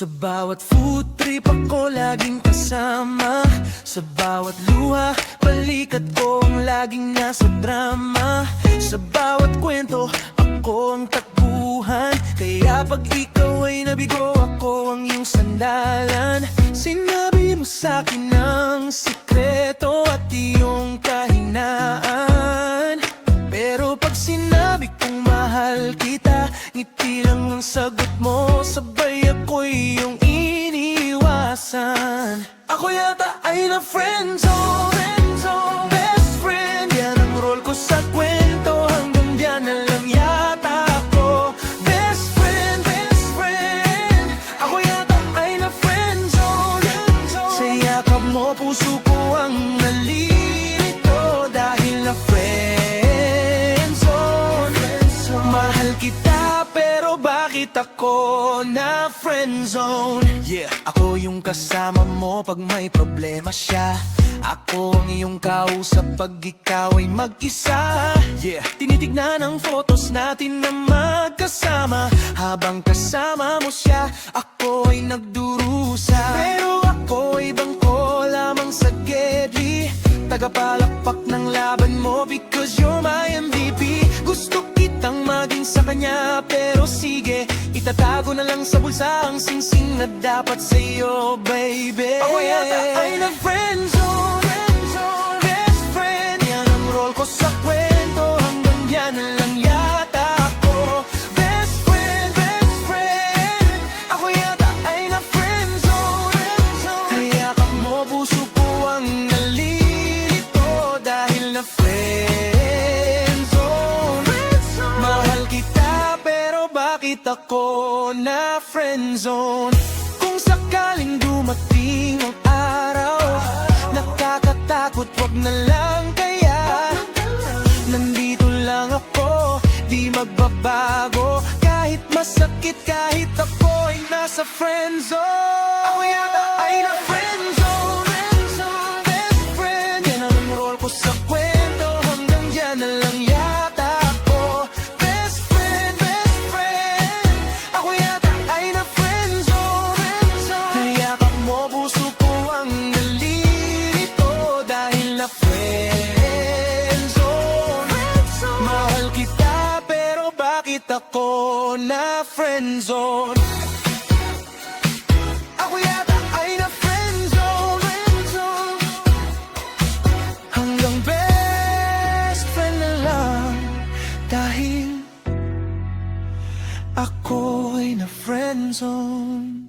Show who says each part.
Speaker 1: Sa bawat food trip ako laging kasama. Sa bawat luha, balikat ko ang laging nasa drama. Sa bawat kwento, ako ang takbuhan. Kaya pag ikaw ay nabigo, ako ang iyong sandalan. Sinabi mo sa'kin ang sikreto at iyong kahinaan. Pero pag sinabi kong mahal kita, ngiti lang ang sagot mo. Sabay ako'y iyong iniiwasan. Ako yata ay na-friendzone, best friend. Yan ang role ko sa kwento, hanggang diyan na lang yata ako. Best friend, ako yata ay na-friendzone. Sa yakap mo, puso ko ang nalilito dahil na-friendzone. Mahal kita pero bakit ako na friendzone? Yeah, ako yung kasama mo pag may problema siya. Ako ang iyong kausap pag ikaw ay mag-isa. Yeah, tinitignan ang photos natin na magkasama. Habang kasama mo siya, ako ay nagdurusa. Pero ako ay bangko lamang sa gedli, tagapalakpak ng laban mo because you're my MVP. Gusto kitang maging sa kanya, pero sige, itatago na lang sa bulsa ang singsing na dapat sa'yo, baby. Ako yata ay na-friendzone, best friend. Yan ang role ko sa kwento, hanggang diyan na lang yata ako. Best friend, ako yata ay na-friendzone. Hayakap mo, puso ko ang nalilito dahil na-friendzone. Mahal kita pero bakit ako na friendzone? Kung sakaling dumating ang araw, nakakatakot, wag na lang kaya. Nandito lang ako, di magbabago. Kahit masakit, kahit ako'y nasa friendzone. Ako yata ay na friendzone, best friend. Yan ang role ko sa kwento, hanggang diyan na lang yata ako. Best friend, ako yata ay na friendzone. Hayakap mo, puso ko ang nalilito dahil na friendzone. Mahal kita pero bakit ako na friendzone? Ako yata ay na friendzone, hanggang best friend na lang dahil ako ay na friendzone.